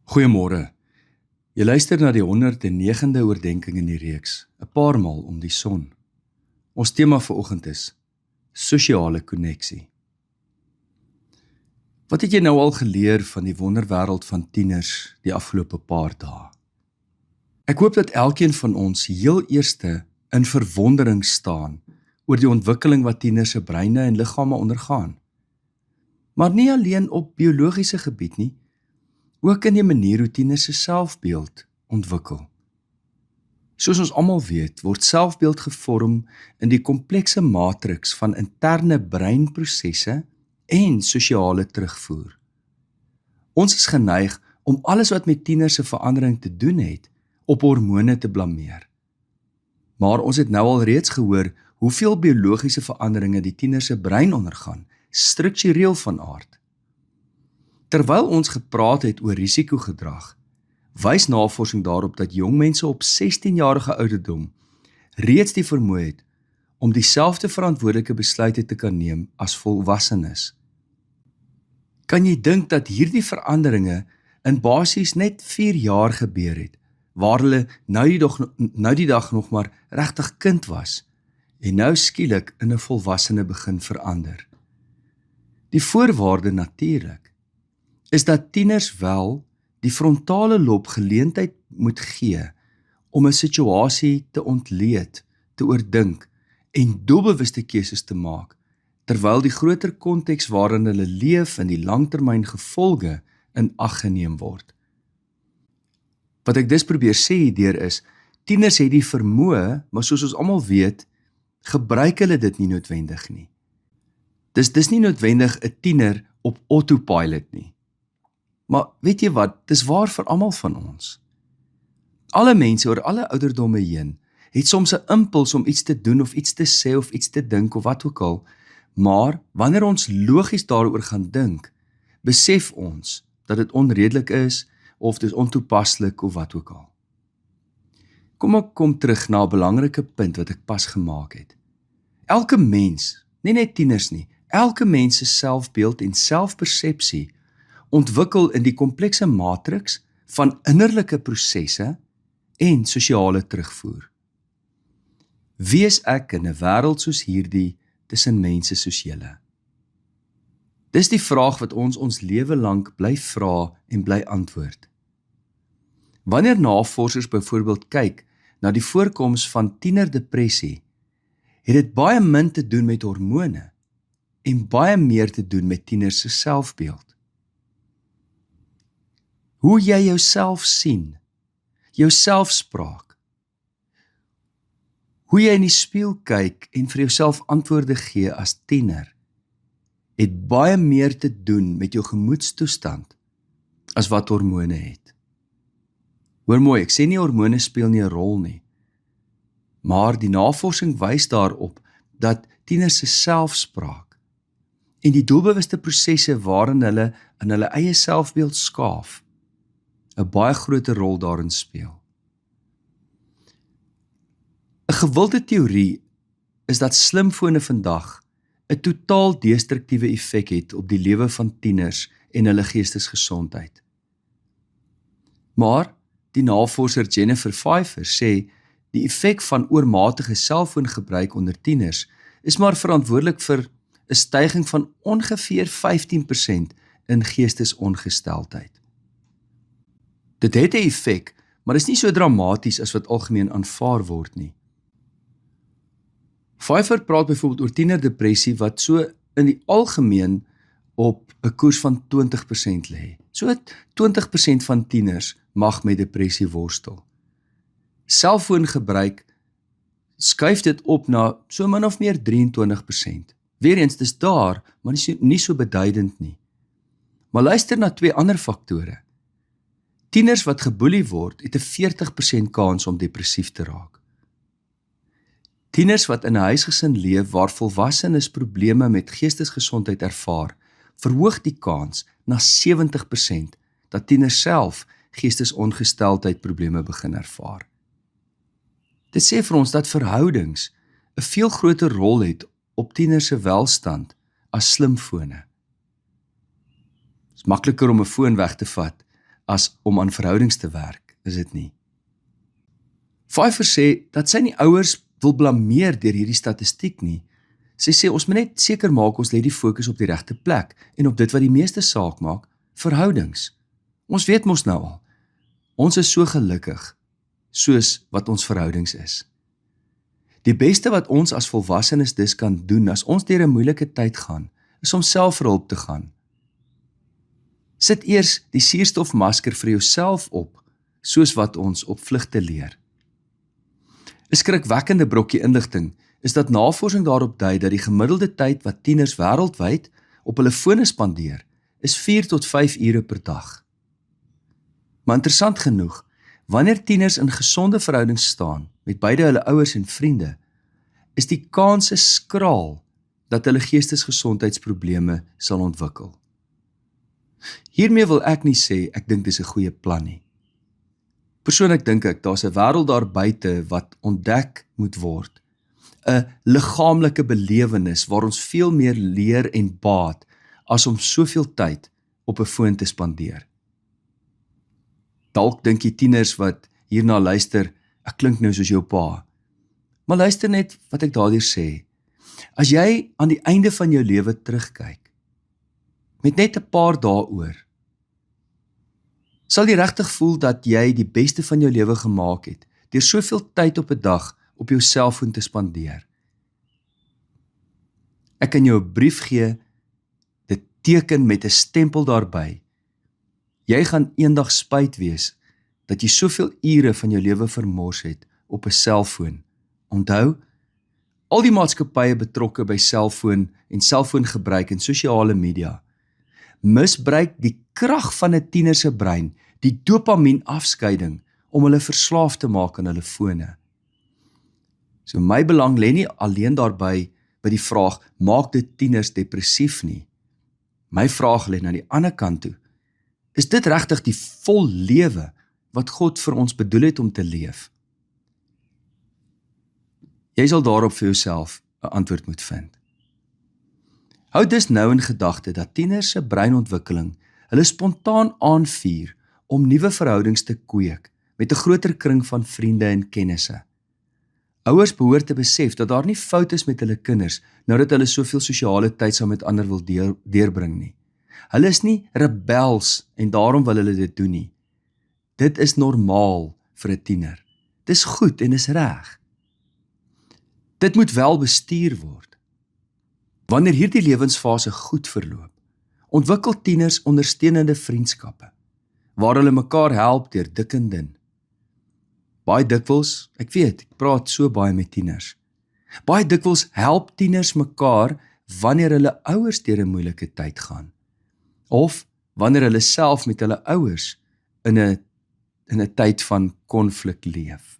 Goeiemôre. Jy luister na die 109de oordeenking in die reeks, 'n paar maal om die son. Ons tema vir oggend is sosiale koneksie. Wat het jy nou al geleer van die wonderwêreld van tieners die afgelope paar dae? Ek hoop dat elkeen van ons heel eerste in verwondering staan oor die ontwikkeling wat tieners se breine en liggame ondergaan. Maar nie alleen op biologiese gebied nie, ook in die manier hoe tieners se selfbeeld ontwikkel. Soos ons almal weet, word selfbeeld gevorm in die komplekse matriks van interne breinprosesse en sosiale terugvoer. Ons is geneig om alles wat met tieners se verandering te doen het, op hormone te blameer. Maar ons het nou al reeds gehoor hoeveel biologiese veranderinge die tieners se brein ondergaan, struktureel van aard. Terwyl ons gepraat het oor risikogedrag, wys navorsing daarop dat jong mense op 16-jarige ouderdom reeds die vermoë het om dieselfde verantwoordelike besluite te kan neem as volwassenes. Kan jy dink dat hierdie veranderinge in basies net 4 jaar gebeur het, waar hulle nou die dag nog maar regtig kind was en nou skielik in 'n volwassene begin verander? Die voorwaarde natuurlik is dat tieners wel die frontale lob geleentheid moet gee om 'n situasie te ontleed, te oordink en doelbewuste keuses te maak, terwyl die groter konteks waarin hulle leef en die langtermyn gevolge in ag geneem word. Wat ek dus probeer sê hierdeur is, tieners het die vermoë, maar soos ons almal weet, gebruik hulle dit nie noodwendig nie. Dis nie noodwendig 'n tiener op autopilot nie. Maar weet jy wat, dis waar vir almal van ons. Alle mense oor alle ouderdomme heen het soms 'n impuls om iets te doen of iets te sê of iets te dink of wat ook al, maar wanneer ons logies daaroor gaan dink, besef ons dat dit onredelik is of dis ontoepaslik of wat ook al. Kom ek kom terug na 'n belangrike punt wat ek pas gemaak het. Elke mens, nie net tieners nie, elke mens se selfbeeld en selfpersepsie ontwikkel in die komplekse matriks van innerlike prosesse en sosiale terugvoer. Wie is ek in 'n wêreld soos hierdie tussen mense soos julle? Dis die vraag wat ons lewe lank bly vra en bly antwoord. Wanneer navorsers byvoorbeeld kyk na die voorkoms van tienerdepressie, het dit baie min te doen met hormone en baie meer te doen met tieners se selfbeeld. Hoe jy jouself sien, jou selfspraak, hoe jy in die spieël kyk en vir jouself antwoorde gee as tiener, het baie meer te doen met jou gemoedstoestand as wat hormone het. Hoor mooi, ek sê nie hormone speel nie 'n rol nie, maar die navorsing wys daarop dat tieners se selfspraak en die doelbewuste prosesse waarin hulle in hulle eie selfbeeld skaaf, 'n baie groter rol daarin speel. 'n Gewilde teorie is dat slimfone vandag 'n totaal destruktiewe effek het op die lewe van tieners en hulle geestesgesondheid. Maar die navorser Jennifer Pfeiffer sê die effek van oormatige selfoongebruik onder tieners is maar verantwoordelik vir 'n styging van ongeveer 15% in geestesongesteldheid. Dit het 'n effek, maar is nie so dramaties as wat algemeen aanvaar word nie. Pfeiffer praat byvoorbeeld oor tienerdepressie wat so in die algemeen op 'n koers van 20% lê. So 20% van tieners mag met depressie worstel. Selfoongebruik skuif dit op na so min of meer 23%. Weereens, dis daar, maar nie so beduidend nie. Maar luister na 2 ander faktore. Tieners wat geboelie word, het 'n 40% kans om depressief te raak. Tieners wat in 'n huisgesin leef waar volwassenes probleme met geestesgesondheid ervaar, verhoog die kans na 70% dat tieners self geestesongesteldheid probleme begin ervaar. Dit sê vir ons dat verhoudings 'n veel groter rol het op tieners se welstand as slimfone. Dit is makliker om 'n foon weg te vat as om aan verhoudings te werk, is dit nie. Pfeiffer sê dat sy nie ouers wil blameer deur hierdie statistiek nie. Sy sê ons moet net seker maak ons lê die fokus op die regte plek en op dit wat die meeste saak maak, verhoudings. Ons weet mos nou al, ons is so gelukkig soos wat ons verhoudings is. Die beste wat ons as volwassenes dus kan doen as ons deur 'n moeilike tyd gaan, is om self vir hulp te gaan. Sit eers die suurstofmasker vir jouself op, soos wat ons op vlugte leer. 'n Skrikwekkende brokkie inligting is dat navorsing daarop dui dat die gemiddelde tyd wat tieners wêreldwyd op hulle fone spandeer, is 4 tot 5 ure per dag. Maar interessant genoeg, wanneer tieners in gesonde verhoudings staan, met beide hulle ouers en vriende, is die kanse skraal dat hulle geestesgesondheidsprobleme sal ontwikkel. Hiermee wil ek nie sê, ek dink dis 'n goeie plan nie. Persoonlik dink ek, daar's 'n wêreld daar buite wat ontdek moet word. 'n liggaamlike belewenis waar ons veel meer leer en baat, as om soveel tyd op 'n foon te spandeer. Dalk dink die tieners wat hierna luister, ek klink nou soos jou pa. Maar luister net wat ek daardeur sê. As jy aan die einde van jou lewe terugkyk, met net 'n paar dae oor, sal jy regtig voel dat jy die beste van jou lewe gemaak het, deur soveel tyd op 'n dag op jou selfoon te spandeer. Ek kan jou 'n brief gee, dit teken met 'n stempel daarby. Jy gaan eendag spyt wees dat jy soveel ure van jou lewe vermors het op 'n selfoon. Onthou, al die maatskappye betrokke by selfoon en selfoongebruik en sosiale media misbruik die krag van 'n tiener se brein, die dopamien afskeiding, om hulle verslaaf te maak aan hulle fone. So my belang lê nie alleen daarby by die vraag, maak dit tieners depressief nie. My vraag lê na die ander kant toe. Is dit regtig die vol lewe wat God vir ons bedoel het om te leef? Jy sal daarop vir jouself 'n antwoord moet vind. Hou dus nou in gedagte dat tieners se breinontwikkeling hulle spontaan aanvuur om nuwe verhoudings te kweek met 'n groter kring van vriende en kennisse. Ouers behoort te besef dat daar nie fout is met hulle kinders nou dat hulle soveel sosiale tyd saam met ander wil deurbring nie. Hulle is nie rebels en daarom wil hulle dit doen nie. Dit is normaal vir 'n tiener. Dis goed en is reg. Dit moet wel bestuur word. Wanneer hierdie lewensfase goed verloop, ontwikkel tieners ondersteunende vriendskappe, waar hulle mekaar help deur dik en dun. Baie dikwels, ek weet, ek praat so baie met tieners. Baie dikwels help tieners mekaar wanneer hulle ouers deur 'n moeilike tyd gaan. Of wanneer hulle self met hulle ouers in 'n tyd van konflik leef.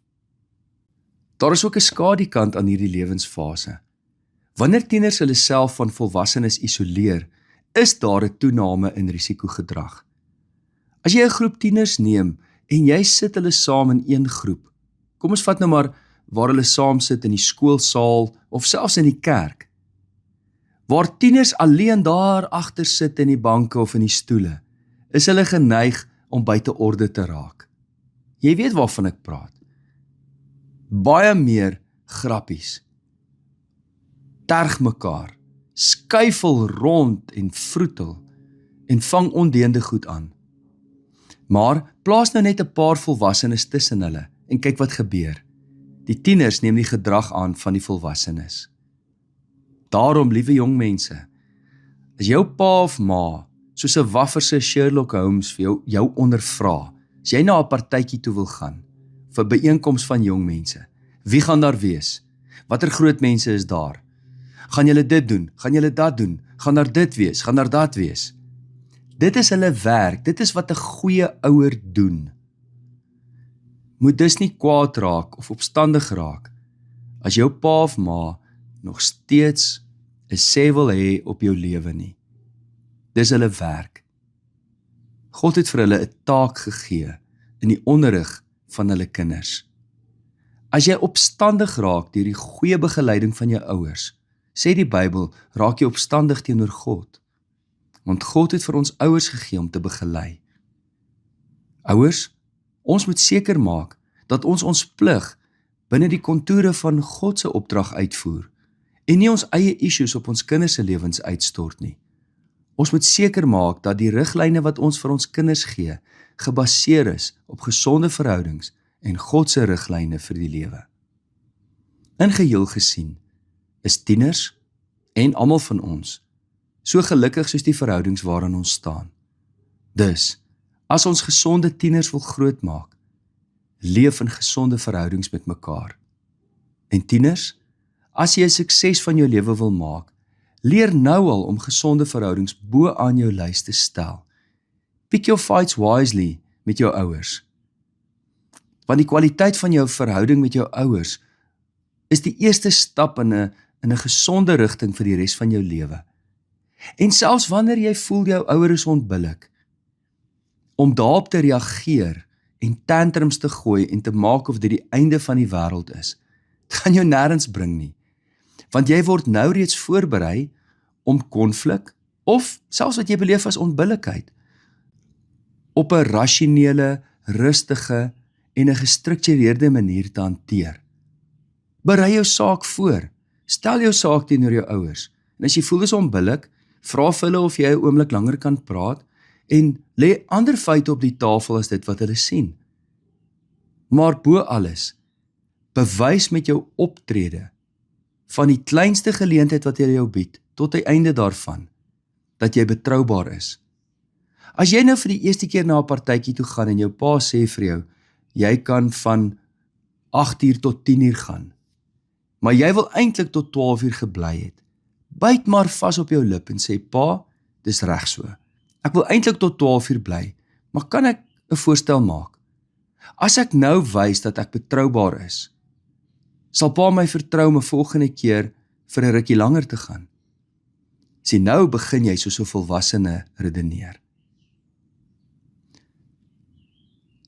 Daar is ook 'n skadukant aan hierdie lewensfase. Wanneer tieners hulle self van volwassenes isoleer, is daar 'n toename in risikogedrag. As jy 'n groep tieners neem en jy sit hulle saam in een groep, kom ons vat nou maar waar hulle saam sit in die skoolsaal of selfs in die kerk, waar tieners alleen daar agter sit in die banke of in die stoele, is hulle geneig om buite orde te raak. Jy weet waarvan ek praat. Baie meer grappies, terg mekaar, skuifel rond en vroetel en vang ondeende goed aan. Maar plaas nou net 'n paar volwassenes tussen hulle en kyk wat gebeur. Die tieners neem die gedrag aan van die volwassenes. Daarom, liewe jong mense, as jou pa of ma soos 'n wafferse Sherlock Holmes vir jou ondervra, as jy na 'n partytjie toe wil gaan, vir 'n byeenkoms van jong mense, wie gaan daar wees? Watter groot mense is daar? Gaan julle dit doen? Gaan julle dat doen? Gaan daar dit wees? Gaan daar dat wees? Dit is hulle werk, dit is wat 'n goeie ouer doen. Moet dus nie kwaad raak of opstandig raak, as jou pa of ma nog steeds 'n sê wil hê op jou lewe nie. Dis hulle werk. God het vir hulle 'n taak gegee in die onderrig van hulle kinders. As jy opstandig raak deur die goeie begeleiding van jou ouers, sê die Bybel, raak jy opstandig teenoor God. Want God het vir ons ouers gegee om te begelei. Ouers, ons moet seker maak dat ons plig binne die kontoure van God se opdrag uitvoer en nie ons eie issues op ons kinders se lewens uitstort nie. Ons moet seker maak dat die riglyne wat ons vir ons kinders gee, gebaseer is op gesonde verhoudings en God se riglyne vir die lewe. In geheel gesien is tieners en almal van ons so gelukkig soos die verhoudings waarin ons staan. Dus, as ons gesonde tieners wil grootmaak, leef in gesonde verhoudings met mekaar. En tieners, as jy 'n sukses van jou lewe wil maak, leer nou al om gesonde verhoudings bo aan jou lys te stel. Pick your fights wisely met jou ouers. Want die kwaliteit van jou verhouding met jou ouers is die eerste stap in 'n gesonde rigting vir die res van jou lewe. En selfs wanneer jy voel jou ouer is onbillik, om daarop te reageer en tantrums te gooi en te maak of dit die einde van die wêreld is, dit gaan jou nêrens bring nie. Want jy word nou reeds voorberei om konflik of selfs wat jy beleef as onbillikheid op 'n rasionele, rustige en 'n gestruktureerde manier te hanteer. Berei jou saak voor. Stel jou saak teenoor jou ouers. En as jy voel dis onbillik, vra vir hulle of jy 'n oomblik langer kan praat en lê ander feite op die tafel as dit wat hulle sien. Maar bo alles, bewys met jou optrede van die kleinste geleentheid wat hulle jou bied tot die einde daarvan dat jy betroubaar is. As jy nou vir die eerste keer na 'n partytjie toe gaan en jou pa sê vir jou, jy kan van 8 uur tot 10 uur gaan, maar jy wil eintlik tot 12 uur gebly het, byt maar vas op jou lip en sê, pa, dis reg so. Ek wil eintlik tot 12 uur bly, maar kan ek 'n voorstel maak? As ek nou wys dat ek betroubaar is, sal pa my vertrou om 'n volgende keer vir 'n rukkie langer te gaan. Sien, nou begin jy soos 'n volwassene redeneer.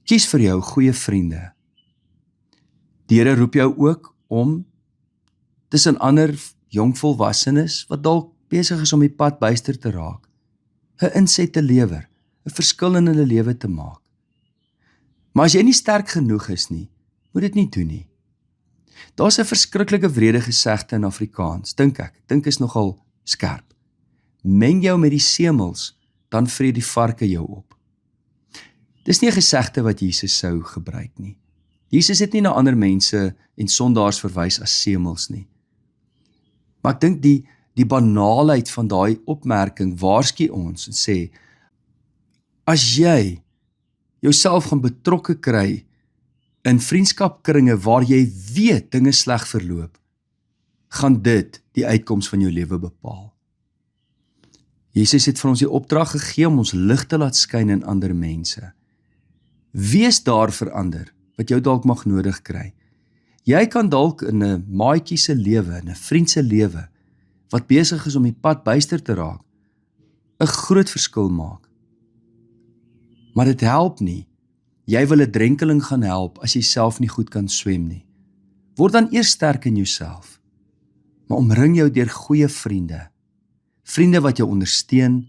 Kies vir jou goeie vriende. Die Here roep jou ook om tussen ander jong volwassenes wat dalk besig is om die pad byster te raak, 'n inset te lewer, 'n verskil in hulle lewe te maak. Maar as jy nie sterk genoeg is nie, moet dit nie doen nie. Daar's 'n verskriklike wrede gesegde in Afrikaans, dink is nogal skerp. Meng jou met die semels, dan vreet die varke jou op. Dis nie 'n gesegde wat Jesus sou gebruik nie. Jesus het nie na ander mense en sondaars verwys as semels nie. Maar ek dink die banaalheid van daai opmerking waarsku ons en sê, as jy jouself gaan betrokke kry in vriendskapkringe waar jy weet dinge sleg verloop, gaan dit die uitkoms van jou lewe bepaal. Jesus het vir ons die opdrag gegee om ons lig te laat skyn in ander mense. Wees daar vir ander wat jou dalk mag nodig kry. Jy kan dalk in 'n maatjie se lewe, in 'n vriend se lewe, wat besig is om die pad byster te raak, 'n groot verskil maak. Maar dit help nie. Jy wil 'n drenkeling gaan help as jy self nie goed kan swem nie. Word dan eers sterk in jouself. Maar omring jou deur goeie vriende. Vriende wat jou ondersteun,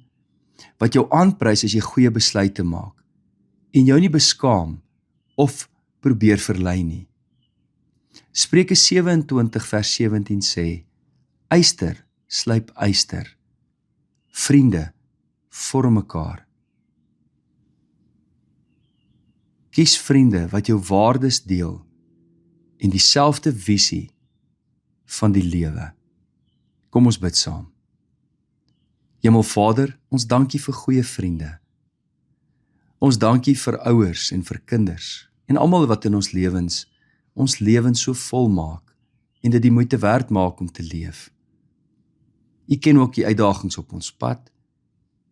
wat jou aanprys as jy goeie besluite maak en jou nie beskaam of probeer verlei nie. Spreuke 27 vers 17 sê, yster slyp yster, vriende vorm mekaar. Kies vriende wat jou waardes deel en dieselfde visie van die lewe. Kom ons bid saam. Hemelvader, ons dankie vir goeie vriende. Ons dankie vir ouers en vir kinders en almal wat in ons lewens so vol maak en dit die moeite werd maak om te leef. U ken ook die uitdagings op ons pad.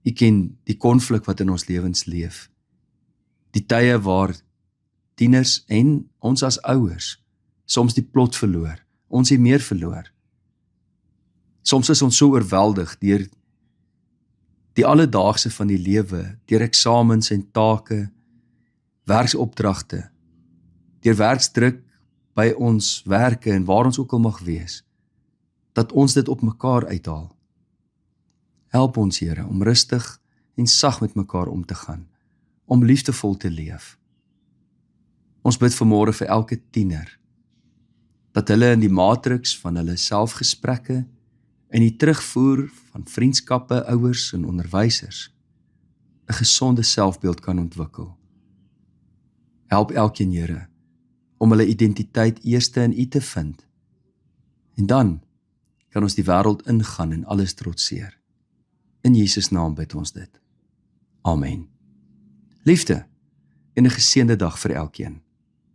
U ken die konflik wat in ons lewens leef. Die tye waar tieners en ons as ouers soms die plot verloor, ons het meer verloor. Soms is ons so oorweldig deur die alledaagse van die lewe, deur eksamens en take, werksopdragte, deur werksdruk by ons werke en waar ons ook al mag wees, dat ons dit op mekaar uithaal. Help ons, Here, om rustig en sag met mekaar om te gaan, om liefdevol te leef. Ons bid vanmôre vir elke tiener, dat hulle in die matriks van hulle selfgesprekke en die terugvoer van vriendskappe, ouers en onderwysers 'n gesonde selfbeeld kan ontwikkel. Help elkeen, Here, om hulle identiteit eerste in U te vind. En dan kan ons die wêreld ingaan en alles trotseer. In Jesus naam bid ons dit. Amen. Liefde en 'n geseënde dag vir elkeen.